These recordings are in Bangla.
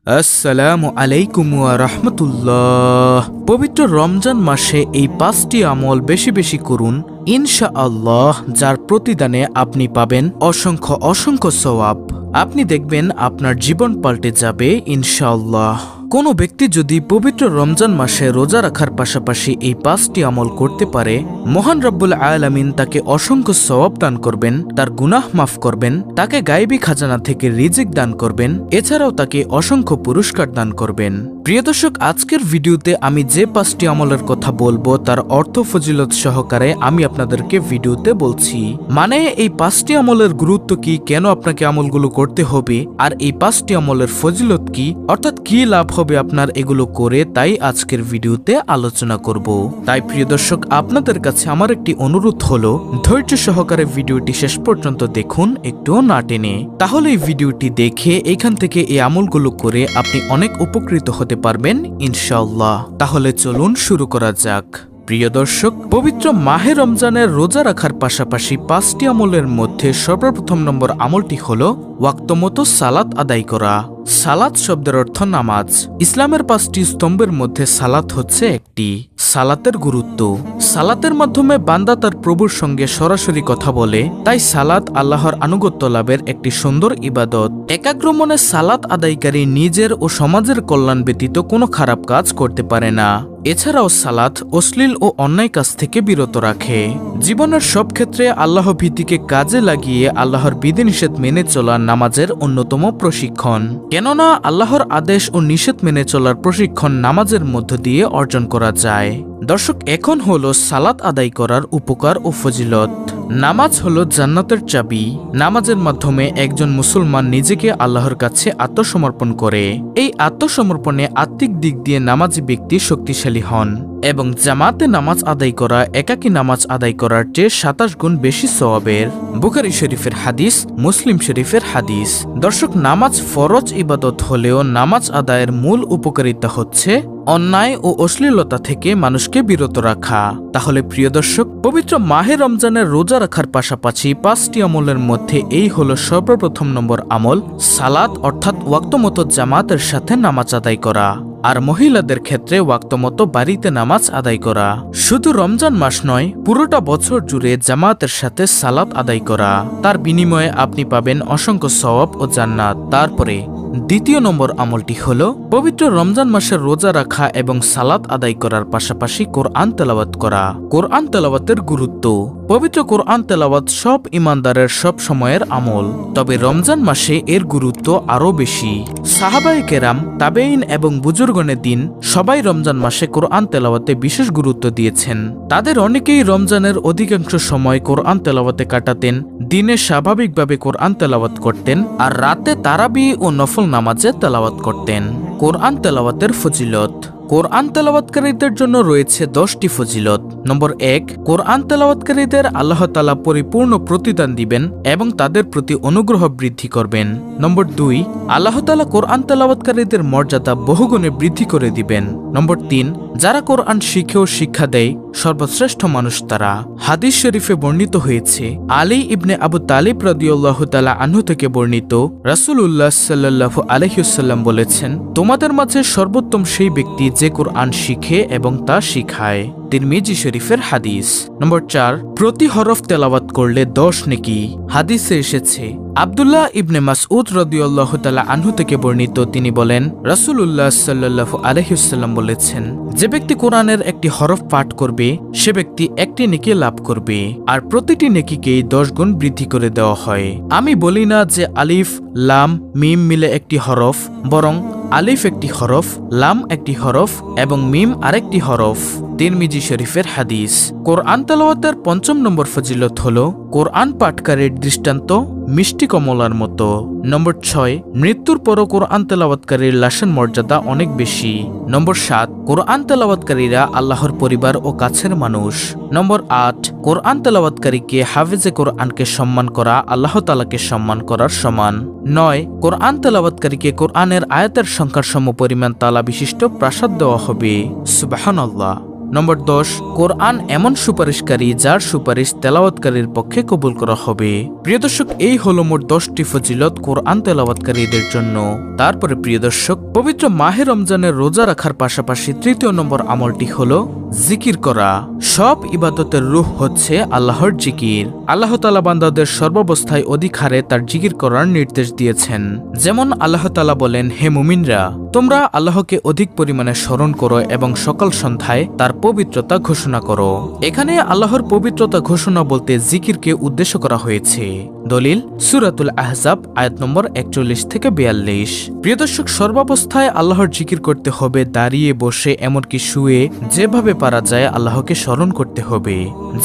আসসালামু আলাইকুম ওয়া রাহমাতুল্লাহ। পবিত্র রমজান মাসে এই 5টি আমল বেশি বেশি করুন ইনশাআল্লাহ, যার প্রতিদানে আপনি পাবেন অসংখ্য অসংখ্য সওয়াব। আপনি দেখবেন আপনার জীবন পাল্টে যাবে ইনশাআল্লাহ। কোনো ব্যক্তি যদি পবিত্র রমজান মাসে রোজা রাখার পাশাপাশি এই 5টি আমল করতে পারে, মহান রব্বুল আলামিন তাকে অসংখ্য সওয়াব দান করবেন, তার গুনাহ মাফ করবেন, তাকে গায়বী খাজানা থেকে রিজিক দান করবেন, এছাড়াও তাকে অসংখ্য পুরস্কার দান করবেন। প্রিয় দর্শক, আজকের ভিডিওতে আমি যে 5টি আমলের কথা বলবো তার অর্থ ফজিলত সহকারে আমি আপনাদেরকে ভিডিওতে বলছি। মানে এই 5টি আমলের গুরুত্ব কি, কেন আপনাকে আমলগুলো করতে হবে, আর এই 5টি আমলের ফজিলত কি, অর্থাৎ কি লাভ হবে আপনার এগুলো করে, তাই আজকের ভিডিওতে আলোচনা করব। তাই প্রিয় দর্শক, আপনাদের কাছে আমার একটি অনুরোধ হলো, ধৈর্য সহকারে ভিডিওটি শেষ পর্যন্ত দেখুন, একটুও না টেনে। তাহলে এই ভিডিওটি দেখে এখান থেকে এই আমলগুলো করে আপনি অনেক উপকৃত হতে পারবেন ইনশাআল্লাহ। তাহলে চলুন শুরু করা যাক। প্রিয় দর্শক, পবিত্র মাহে রমজানের রোজা রাখার পাশাপাশি 5টি আমলের মধ্যে সর্বপ্রথম নম্বর আমলটি হলো ওয়াক্তমতো সালাত আদায় করা। সালাত শব্দের অর্থ নামাজ। ইসলামের 5টি স্তম্ভের মধ্যে সালাত হচ্ছে একটি। সালাতের গুরুত্ব, সালাতের মাধ্যমে বান্দা তার প্রভুর সঙ্গে সরাসরি কথা বলে, তাই সালাত আল্লাহর আনুগত্য লাভের একটি সুন্দর ইবাদত। একাগ্র মনে সালাত আদায়কারী নিজের ও সমাজের কল্যাণ ব্যতীত কোনো খারাপ কাজ করতে পারে না। এছাড়াও সালাত অশ্লীল ও অন্যায় কাজ থেকে বিরত রাখে। জীবনের সব ক্ষেত্রে আল্লাহ ভীতিকে কাজে লাগিয়ে আল্লাহর বিধিনিষেধ মেনে চলা নামাজের অন্যতম প্রশিক্ষণ। কেননা আল্লাহর আদেশ ও নিষেধ মেনে চলার প্রশিক্ষণ নামাজের মধ্য দিয়ে অর্জন করা যায়। দর্শক, এখন হলো সালাত আদায় করার উপকার ও ফজিলত। নামাজ হলো জান্নাতের চাবি। নামাজের মাধ্যমে একজন মুসলমান নিজেকে আল্লাহর কাছে আত্মসমর্পণ করে। এই আত্মসমর্পণে আত্মিক দিক দিয়ে নামাজি ব্যক্তি শক্তিশালী হন এবং জামাতে নামাজ আদায় করা একাকী নামাজ আদায় করার চেয়ে 27 গুণ বেশি সওয়াবের। বুখারী শরীফের হাদিস, মুসলিম শরীফের হাদিস। দর্শক, নামাজ ফরজ ইবাদত হলেও নামাজ আদায়ের মূল উপকারিতা হচ্ছে অন্যায় ও অশ্লীলতা থেকে মানুষকে বিরত রাখা। তাহলে প্রিয় দর্শক, পবিত্র মাহে রমজানের রোজা রাখার পাশাপাশি 5টি আমলের মধ্যে এই হলো সর্বপ্রথম নম্বর আমল, সালাত অর্থাৎ ওয়াক্তমতো জামাতের সাথে নামাজ আদায় করা। আর মহিলাদের ক্ষেত্রে ওয়াক্তমতো বাড়িতে নামাজ আদায় করা। শুধু রমজান মাস নয়, পুরোটা বছর জুড়ে জামাতের সাথে সালাত আদায় করা। তার বিনিময়ে আপনি পাবেন অসংখ্য সওয়াব ও জান্নাত। তারপরে দ্বিতীয় নম্বর আমলটি হলো পবিত্র রমজান মাসের রোজা রাখা এবং সালাত আদায় করার পাশাপাশি কোরআন তেলাওয়াত করা। কোরআন তেলাওয়াতের গুরুত্ব, পবিত্র কোরআন তেলাওয়াত সব ইমানদারের সব সময়ের আমল, তবে রমজান মাসে এর গুরুত্ব আরও বেশি। সাহাবায়ে কেরাম, তাবেঈন এবং বুজুর্গনের দিন সবাই রমজান মাসে কোরআন তেলাওয়াতে বিশেষ গুরুত্ব দিয়েছেন। তাদের অনেকেই রমজানের অধিকাংশ সময় কোরআন তেলাওয়াতে কাটাতেন, দিনে স্বাভাবিকভাবে কোরআন তেলাওয়াত করতেন, আর রাতে তারাবি ও নফল নামাজে তেলাওয়াত করতেন। কোরআন তেলাওয়াতের ফজিলত, কোরআন তেলাওয়াতকারীদের জন্য রয়েছে 10টি ফজিলত। নম্বর 1, কোরআন তেলাওয়াতকারীদের আল্লাহ তাআলা পরিপূর্ণ প্রতিদান দিবেন এবং তাদের প্রতি অনুগ্রহ বৃদ্ধি করবেন। নম্বর 2, আল্লাহ তাআলা কোরআন তেলাওয়াতকারীদের মর্যাদা বহুগুণে বৃদ্ধি করে দিবেন। নম্বর 3, যারা কোরআন শিখে ও শিক্ষা দেয় সর্বশ্রেষ্ঠ মানুষ তারা। হাদিস শরীফে বর্ণিত হয়েছে, আলী ইবনে আবু তালিব রাদিয়াল্লাহু তাআলা আনহু থেকে বর্ণিত, রাসূলুল্লাহ সাল্লাল্লাহু আলাইহি ওয়াসাল্লাম বলেছেন, তোমাদের মাঝে সর্বোত্তম সেই ব্যক্তি যে কোরআন শিখে এবং তা শিখায়। তিরমিজি শরীফের হাদিস। নম্বর 4, প্রতি হরফ তেলাওয়াত করলে 10 নেকি। হাদিসে এসেছে, আব্দুল্লাহ ইবনে মাসউদ রাদিয়াল্লাহু তাআলা আনহু থেকে বর্ণিত, তিনি বলেন, রাসূলুল্লাহ সাল্লাল্লাহু আলাইহি ওয়াসাল্লাম বলেছেন, যে ব্যক্তি কোরআনের একটি হরফ পাঠ করবে সে ব্যক্তি একটি নেকি লাভ করবে, আর প্রতিটি নেকিকেই 10 গুণ বৃদ্ধি করে দেওয়া হয়। আমি বলি না যে আলিফ, লাম, মিম মিলে একটি হরফ, বরং আলিফ একটি হরফ, লাম একটি হরফ এবং মিম আরেকটি হরফ। তিরমিজি শরীফের হাদিস। কোরআন তেলাওয়াতের 5ম নম্বর ফজিলত হলো কোরআন পাঠকারীর দৃষ্টান্ত মিষ্টি কমলার মতো। নম্বর 6, মৃত্যুর পরও কোরআন তেলাওয়াতকারীর লাশের মর্যাদা অনেক বেশি। নম্বর 7, কোরআন তেলাওয়াতকারীরা আল্লাহর পরিবার ও কাছের মানুষ। নম্বর 8, কোরআন তেলাওয়াতকারীকে হাফেজে কোরআনকে সম্মান করা আল্লাহ তাআলাকে সম্মান করার সমান। 9, কোরআন তেলাওয়াতকারীকে কোরআনের আয়াতের সংখ্যার সমপরিমাণ তালা বিশিষ্ট প্রাসাদ দেওয়া হবে। সুবহানাল্লাহ। নম্বর 10, কোরআন এমন সুপারিশকারী যার সুপারিশ তেলাওয়াতকারীর পক্ষে কবুল করা হবে। প্রিয় দর্শক, এই হলো মোট 10টি ফজিলত কোরআন তেলাওয়াতকারীদের জন্য। তারপরে প্রিয় দর্শক, পবিত্র মাহে রমজানের রোজা রাখার পাশাপাশি তৃতীয় নম্বর আমলটি হলো জিকির করা। সব ইবাদতের রূহ হচ্ছে আল্লাহর জিকির। আল্লাহ তাআলা বান্দাদের সর্বাবস্থায় অধিক হারে তার জিকির করার নির্দেশ দিয়েছেন। যেমন আল্লাহ তাআলা বলেন, হে মুমিনরা, তোমরা আল্লাহকে অধিক পরিমাণে স্মরণ করো এবং সকাল সন্ধ্যায় তার পবিত্রতা ঘোষণা করো। এখানে আল্লাহর পবিত্রতা ঘোষণা বলতে জিকিরকে উদ্দেশ্য করা হয়েছে। দলিল সূরাতুল আহজাব আয়াত নম্বর 41 থেকে 42। প্রিয় দর্শক, সর্বাবস্থায় আল্লাহর জিকির করতে হবে, দাঁড়িয়ে বসে এমনকি শুয়ে, যেভাবে পারা যায় আল্লাহকে স্মরণ করতে হবে।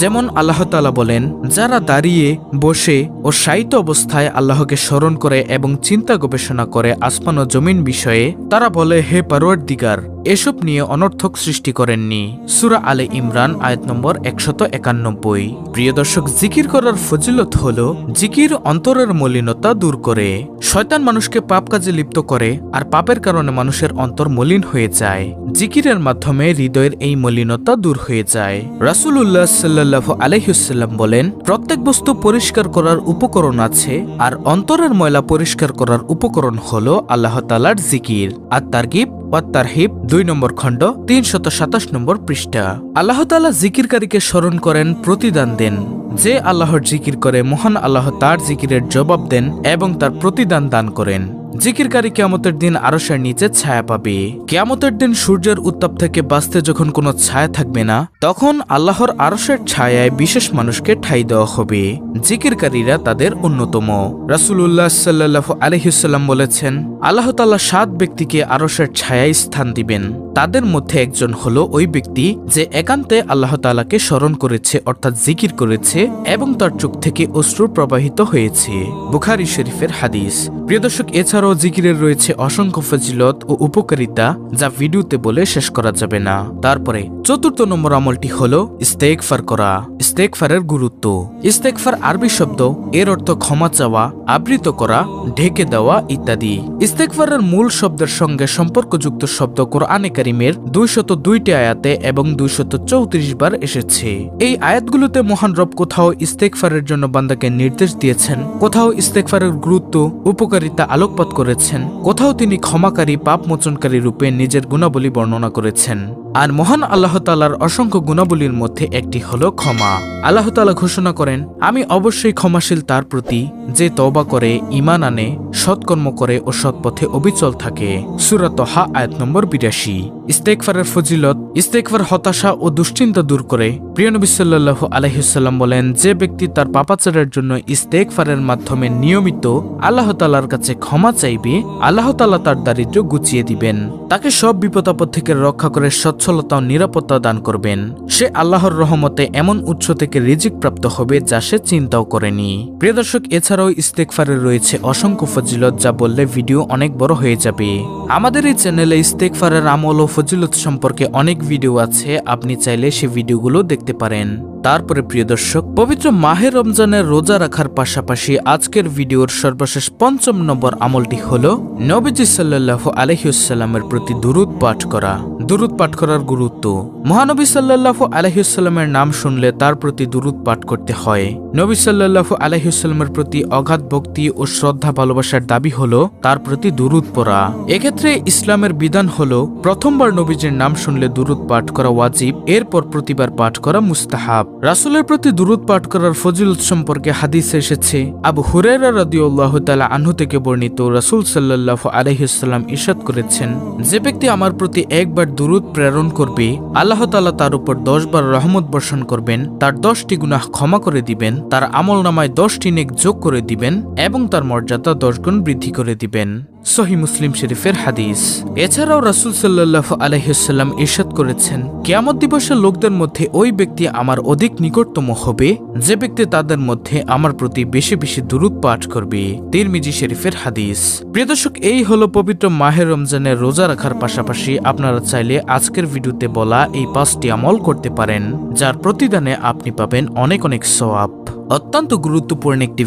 যেমন আল্লাহ তাআলা বলেন, যারা দাঁড়িয়ে বসে ও শায়িত অবস্থায় আল্লাহকে স্মরণ করে এবং চিন্তা গবেষণা করে আসমান ও জমিন বিষয়ে, তারা বলে, হে পরওয়ারদিগার, এসব নিয়ে অনর্থক সৃষ্টি করেননি। সূরা আলে ইমরান আয়াত নম্বর 191। প্রিয় দর্শক, জিকির করার ফজিলত হলো জিকির অন্তরের মলিনতা দূর করে। শয়তান মানুষকে পাপ কাজে লিপ্ত করে আর পাপের কারণে মানুষের অন্তর মলিন হয়ে যায়। জিকিরের মাধ্যমে হৃদয়ের এই মলিনতা দূর হয়ে যায়। রাসূলুল্লাহ সাল্লাল্লাহু আলাইহি ওয়াসাল্লাম বলেন, প্রত্যেক বস্তু পরিষ্কার করার উপকরণ আছে, আর অন্তরের ময়লা পরিষ্কার করার উপকরণ হলো আল্লাহ তাআলার জিকির। আত-তারগিব ওয়াত তারহিব 2 নম্বর খণ্ড 327 নম্বর পৃষ্ঠা। আল্লাহ তাআলা জিকিরকারীকে স্মরণ করেন, প্রতিদান দেন। যে আল্লাহর জিকির করে মহান আল্লাহ তার জিকিরের জবাব দেন এবং তার প্রতিদান দান করেন। জিকিরকারী কিয়ামতের দিন আরশের নিচে ছায়া পাবে। কিয়ামতের দিন সূর্যের উত্তাপ থেকে বাঁচতে যখন কোনো ছায়া থাকবে না, তখন আল্লাহর আরশের ছায়ায় বিশেষ মানুষকে ঠাঁই দেওয়া হবে। জিকিরকারীরা তাদের অন্যতম। রাসূলুল্লাহ সাল্লাল্লাহু আলাইহি ওয়াসাল্লাম বলেছেন, আল্লাহ তাআলা 7 ব্যক্তিকে আরশের ছায়ায় স্থান দিবেন। তাদের মধ্যে একজন হলো ওই ব্যক্তি যে একান্তে আল্লাহ তাআলাকে স্মরণ করেছে, অর্থাৎ জিকির করেছে এবং তার চোখ থেকে অশ্রু প্রবাহিত হয়েছে। বুখারী শরীফের হাদিস। প্রিয় দর্শক, এছাড়াও জিকিরের রয়েছে অসংখ্য ফজিলত ও উপকারিতা, যা ভিডিওতে বলে শেষ করা যাবে না। তারপরে 4র্থ নম্বর আমলটি হলো ইস্তেগফার করা। ইস্তেগফারের গুরুত্ব। ইস্তেগফার আরবি শব্দ, এর অর্থ ক্ষমা চাওয়া, আবৃত করা, ঢেকে দেওয়া ইত্যাদি। ইস্তেগফারের মূল শব্দের সঙ্গে সম্পর্কযুক্ত শব্দ কোরআনে কারীমের 202টি আয়াতে এবং 234 বার এসেছে। এই আয়াতগুলোতে মহান রব কোথাও ইস্তেগফারের জন্য বান্দাকে নির্দেশ দিয়েছেন, কোথাও ইস্তেগফারের গুরুত্ব উপকারিতা আলোকপাত করেছেন, কোথাও তিনি ক্ষমাকারী পাপ মোচনকারী রূপে নিজের গুণাবলী বর্ণনা করেছেন। আর মহান আল্লাহ তাআলার অসংখ্য গুণাবলীর মধ্যে একটি হলো ক্ষমা। আল্লাহ তাআলা ঘোষণা করেন, আমি অবশ্যই ক্ষমাশীল তার প্রতি যে তওবা করে, ঈমান আনে, সৎকর্ম করে ও সৎপথে অবিচল থাকে। সূরা তাহা আয়াত নম্বর 82। ইস্তেগফারের ফজিলত। ইস্তেগফার হতাশা ও দুশ্চিন্তা দূর করে। প্রিয় নবী সাল্লাল্লাহু আলাইহি ওয়াসাল্লাম বলেন, যে ব্যক্তি তার পাপাচারের জন্য ইস্তেগফারের মাধ্যমে নিয়মিত আল্লাহ তাআলার কাছে ক্ষমা চাইবে, আল্লাহ তাআলা তার দারিদ্র্য গুছিয়ে দিবেন, তাকে সব বিপদ আপদ থেকে রক্ষা করে সচ্ছলতা ও নিরাপত্তা দান করবেন। সে আল্লাহর রহমতে এমন উৎস থেকে রিজিক প্রাপ্ত হবে যা সে চিন্তাও করেনি। প্রিয় দর্শক, এছাড়াও ইস্তেগফারের রয়েছে অসংখ্য ফজিলত, যা বললে ভিডিও অনেক বড় হয়ে যাবে। আমাদের এই চ্যানেলে ইস্তেগফারের আমল ও ফজিলত সম্পর্কে অনেক ভিডিও আছে, আপনি চাইলে সে ভিডিওগুলো দেখতে পারেন। তারপরে প্রিয় দর্শক, পবিত্র মাহে রমজানের রোজা রাখার পাশাপাশি আজকের ভিডিওর সর্বশেষ 5ম নম্বর আমলটি হলো নবীজি সাল্লাল্লাহু আলাইহি ওয়াসাল্লামের প্রতি দুরূদ পাঠ করা। দুরূদ পাঠ করার গুরুত্ব। মহানবী সাল্লাল্লাহু আলাইহি ওয়াসাল্লামের নাম শুনলে তার প্রতি দুরূদ পাঠ করতে হয়। নবী সাল্লাল্লাহু আলাইহি ওয়াসাল্লামের প্রতি অগাধ ভক্তি ও শ্রদ্ধা ভালোবাসার দাবি হলো তার প্রতি দুরূদ পড়া। এক্ষেত্রে ইসলামের বিধান হলো প্রথমবার নবীজির নাম শুনলে দুরূদ পাঠ করা ওয়াজিব, এরপর প্রতিবার পাঠ করা মুস্তাহাব। রাসূলের প্রতি দুরূদ পাঠ করার ফজিলত সম্পর্কে হাদিসে এসেছে। আবু হুরায়রা রাদিয়াল্লাহু তাআলা আনহু থেকে বর্ণিত, রাসূল সাল্লাল্লাহু আলাইহি ওয়াসাল্লাম ইরশাদ করেছেন, যে ব্যক্তি আমার প্রতি একবার দুরূদ প্রেরণ করবে, আল্লাহ তাআলা তার উপর 10 বার রহমত বর্ষণ করবেন, তার 10টি গুনাহ ক্ষমা করে দিবেন, তার আমলনামায় 10টি নেক যোগ করে দিবেন এবং তার মর্যাদা 10 গুণ বৃদ্ধি করে দিবেন। সহিহ মুসলিম শরীফের হাদিস। এছাড়াও রাসূল সাল্লাল্লাহু আলাইহি ওয়াসাল্লাম ইরশাদ করেছেন, কিয়ামত দিবসে লোকদের মধ্যে ওই ব্যক্তি আমার অধিক নিকটতম হবে যে ব্যক্তি তাদের মধ্যে আমার প্রতি বেশি বেশি দুরূদ পাঠ করবে। তিরমিজি শরীফের হাদিস। প্রিয় দর্শক, এই হলো পবিত্র মাহে রমজানের রোজা রাখার পাশাপাশি আপনারা চাইলে আজকের ভিডিওতে বলা এই 5টি আমল করতে পারেন, যার প্রতিদানে আপনি পাবেন অনেক অনেক সওয়াব। অত্যন্ত গুরুত্বপূর্ণ একটি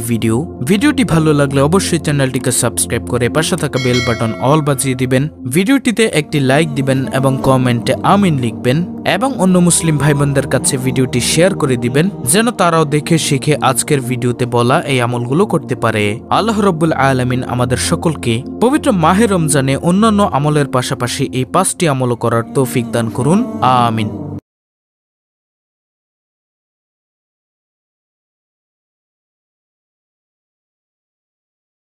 ভিডিওটি ভালো লাগলে অবশ্যই চ্যানেলটিকে সাবস্ক্রাইব করে পাশে থাকা বেল বাটন অল বাজিয়ে দিবেন, ভিডিওটিতে একটি লাইক দিবেন এবং কমেন্টে আমিন লিখবেন এবং অন্য মুসলিম ভাই বোনদের কাছে ভিডিওটি শেয়ার করে দিবেন যেন তারাও দেখে শিখে আজকের ভিডিওতে বলা এই আমলগুলো করতে পারে। আল্লাহ রাব্বুল আলামিন আমাদের সকলকে পবিত্র মাহে রমজানে অন্যান্য আমলের পাশাপাশি এই 5টি আমল করার তৌফিক দান করুন, আমিন।